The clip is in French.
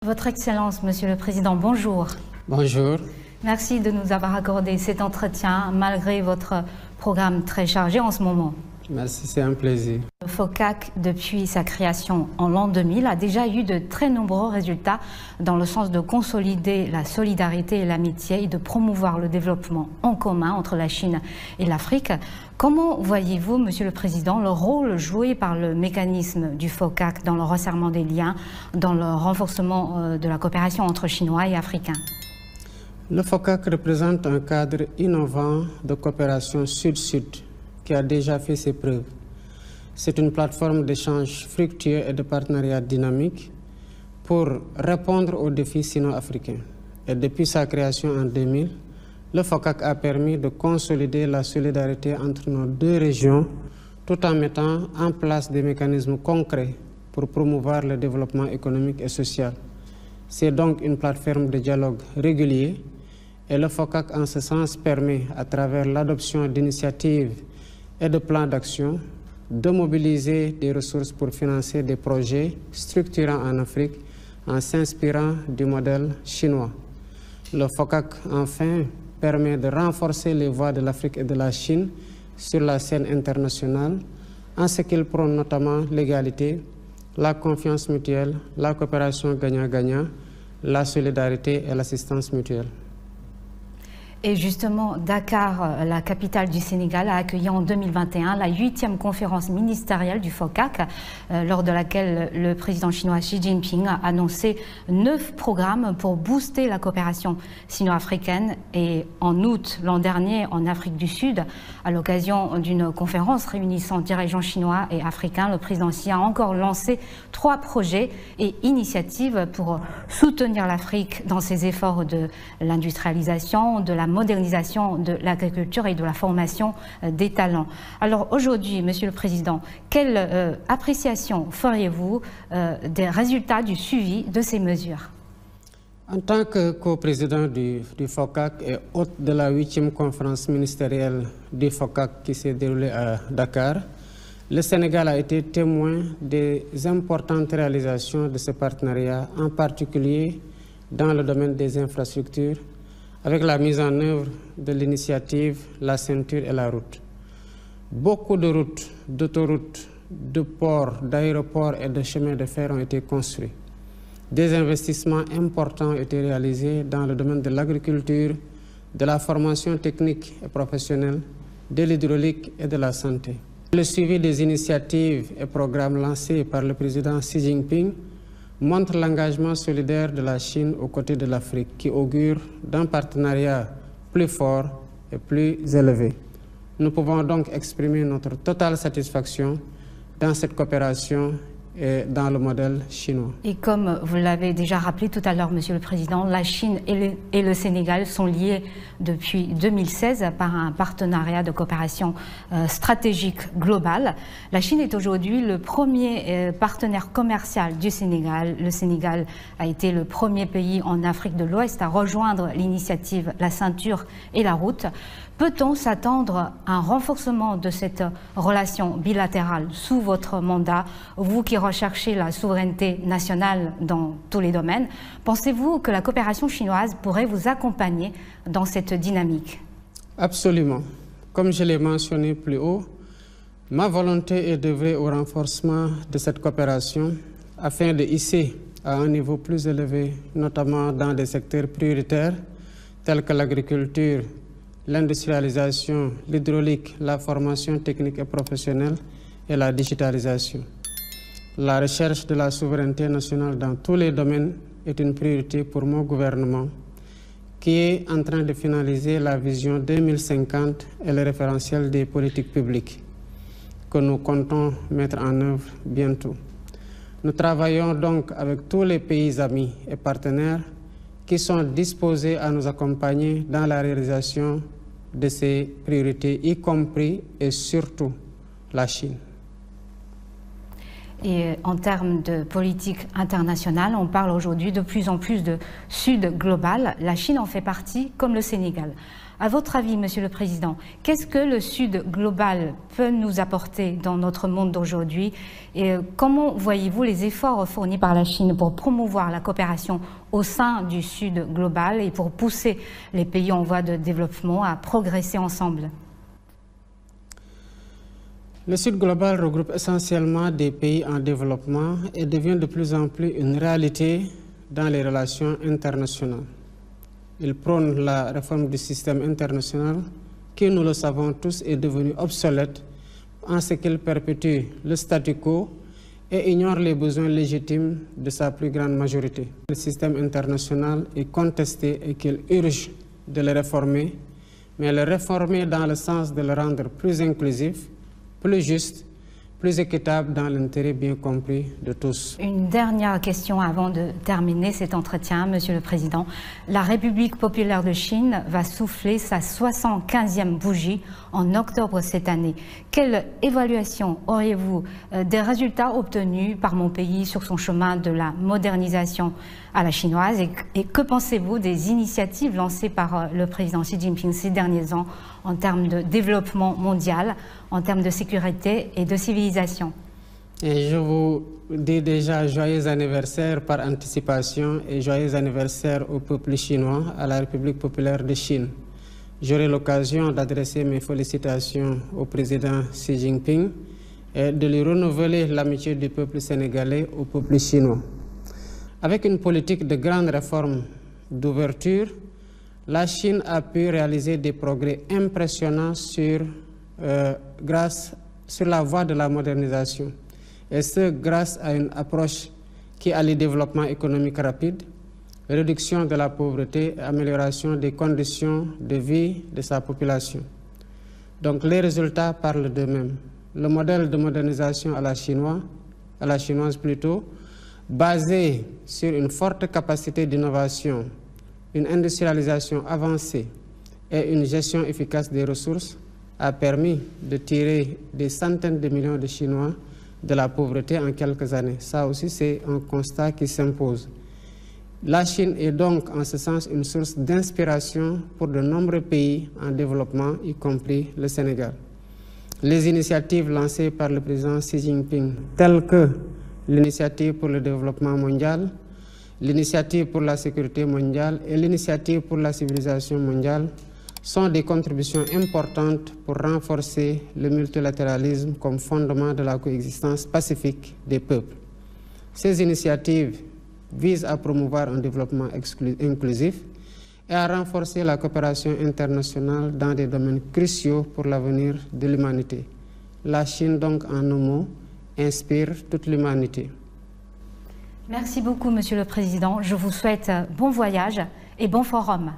Votre Excellence, Monsieur le Président, bonjour. Bonjour. Merci de nous avoir accordé cet entretien malgré votre programme très chargé en ce moment. Merci, c'est un plaisir. Le FOCAC, depuis sa création en l'an 2000, a déjà eu de très nombreux résultats dans le sens de consolider la solidarité et l'amitié et de promouvoir le développement en commun entre la Chine et l'Afrique. Comment voyez-vous, Monsieur le Président, le rôle joué par le mécanisme du FOCAC dans le resserrement des liens, dans le renforcement de la coopération entre Chinois et Africains? Le FOCAC représente un cadre innovant de coopération sud-sud qui a déjà fait ses preuves. C'est une plateforme d'échange fructueux et de partenariat dynamique pour répondre aux défis sino-africains. Et depuis sa création en 2000, le FOCAC a permis de consolider la solidarité entre nos deux régions tout en mettant en place des mécanismes concrets pour promouvoir le développement économique et social. C'est donc une plateforme de dialogue régulier et le FOCAC en ce sens permet, à travers l'adoption d'initiatives et de plans d'action, de mobiliser des ressources pour financer des projets structurants en Afrique en s'inspirant du modèle chinois. Le FOCAC, enfin, permet de renforcer les voix de l'Afrique et de la Chine sur la scène internationale en ce qu'il prône notamment l'égalité, la confiance mutuelle, la coopération gagnant-gagnant, la solidarité et l'assistance mutuelle. Et justement, Dakar, la capitale du Sénégal, a accueilli en 2021 la 8e conférence ministérielle du FOCAC, lors de laquelle le président chinois Xi Jinping a annoncé 9 programmes pour booster la coopération sino-africaine. Et en août l'an dernier, en Afrique du Sud, à l'occasion d'une conférence réunissant dirigeants chinois et africains, le président Xi a encore lancé 3 projets et initiatives pour soutenir l'Afrique dans ses efforts de l'industrialisation, de la modernisation de l'agriculture et de la formation des talents. Alors aujourd'hui, Monsieur le Président, quelle appréciation feriez-vous des résultats du suivi de ces mesures? En tant que coprésident du FOCAC et hôte de la 8e conférence ministérielle du FOCAC qui s'est déroulée à Dakar, le Sénégal a été témoin des importantes réalisations de ce partenariat, en particulier dans le domaine des infrastructures, avec la mise en œuvre de l'initiative La Ceinture et la Route. Beaucoup de routes, d'autoroutes, de ports, d'aéroports et de chemins de fer ont été construits. Des investissements importants ont été réalisés dans le domaine de l'agriculture, de la formation technique et professionnelle, de l'hydraulique et de la santé. Le suivi des initiatives et programmes lancés par le président Xi Jinping montre l'engagement solidaire de la Chine aux côtés de l'Afrique, qui augure d'un partenariat plus fort et plus élevé. Nous pouvons donc exprimer notre totale satisfaction dans cette coopération et dans le modèle chinois. Et comme vous l'avez déjà rappelé tout à l'heure, Monsieur le Président, la Chine et le Sénégal sont liés depuis 2016 par un partenariat de coopération stratégique global. La Chine est aujourd'hui le premier partenaire commercial du Sénégal. Le Sénégal a été le premier pays en Afrique de l'Ouest à rejoindre l'initiative La Ceinture et la Route. Peut-on s'attendre à un renforcement de cette relation bilatérale sous votre mandat, vous qui recherchez la souveraineté nationale dans tous les domaines? Pensez-vous que la coopération chinoise pourrait vous accompagner dans cette dynamique? Absolument. Comme je l'ai mentionné plus haut, ma volonté est d'œuvrer au renforcement de cette coopération afin de hisser à un niveau plus élevé, notamment dans des secteurs prioritaires tels que l'agriculture, l'industrialisation, l'hydraulique, la formation technique et professionnelle et la digitalisation. La recherche de la souveraineté nationale dans tous les domaines est une priorité pour mon gouvernement qui est en train de finaliser la vision 2050 et le référentiel des politiques publiques que nous comptons mettre en œuvre bientôt. Nous travaillons donc avec tous les pays amis et partenaires qui sont disposés à nous accompagner dans la réalisation de ces priorités, y compris et surtout la Chine. Et en termes de politique internationale, on parle aujourd'hui de plus en plus de Sud global. La Chine en fait partie, comme le Sénégal. À votre avis, Monsieur le Président, qu'est-ce que le Sud global peut nous apporter dans notre monde d'aujourd'hui? Et comment voyez-vous les efforts fournis par la Chine pour promouvoir la coopération au sein du Sud global et pour pousser les pays en voie de développement à progresser ensemble? Le Sud global regroupe essentiellement des pays en développement et devient de plus en plus une réalité dans les relations internationales. Il prône la réforme du système international qui, nous le savons tous, est devenu obsolète en ce qu'il perpétue le statu quo et ignore les besoins légitimes de sa plus grande majorité. Le système international est contesté et qu'il urge de le réformer, mais le réformer dans le sens de le rendre plus inclusif, plus juste, plus équitable dans l'intérêt bien compris de tous. Une dernière question avant de terminer cet entretien, Monsieur le Président. La République populaire de Chine va souffler sa 75e bougie en octobre cette année. Quelle évaluation auriez-vous des résultats obtenus par mon pays sur son chemin de la modernisation à la chinoise et que pensez-vous des initiatives lancées par le président Xi Jinping ces derniers ans en termes de développement mondial, en termes de sécurité et de civilisation? Et je vous dis déjà joyeux anniversaire par anticipation et joyeux anniversaire au peuple chinois, à la République populaire de Chine. J'aurai l'occasion d'adresser mes félicitations au président Xi Jinping et de lui renouveler l'amitié du peuple sénégalais au peuple chinois. Avec une politique de grandes réformes d'ouverture, la Chine a pu réaliser des progrès impressionnants sur la voie de la modernisation. Et ce, grâce à une approche qui allie développement économique rapide, réduction de la pauvreté et amélioration des conditions de vie de sa population. Donc les résultats parlent d'eux-mêmes. Le modèle de modernisation à la chinoise plutôt, basé sur une forte capacité d'innovation, une industrialisation avancée et une gestion efficace des ressources, a permis de tirer des centaines de millions de Chinois de la pauvreté en quelques années. Ça aussi, c'est un constat qui s'impose. La Chine est donc, en ce sens, une source d'inspiration pour de nombreux pays en développement, y compris le Sénégal. Les initiatives lancées par le président Xi Jinping, telles que l'initiative pour le développement mondial, l'initiative pour la sécurité mondiale et l'initiative pour la civilisation mondiale, sont des contributions importantes pour renforcer le multilatéralisme comme fondement de la coexistence pacifique des peuples. Ces initiatives visent à promouvoir un développement inclusif et à renforcer la coopération internationale dans des domaines cruciaux pour l'avenir de l'humanité. La Chine, donc, en un mot, inspire toute l'humanité. Merci beaucoup, Monsieur le Président. Je vous souhaite bon voyage et bon forum.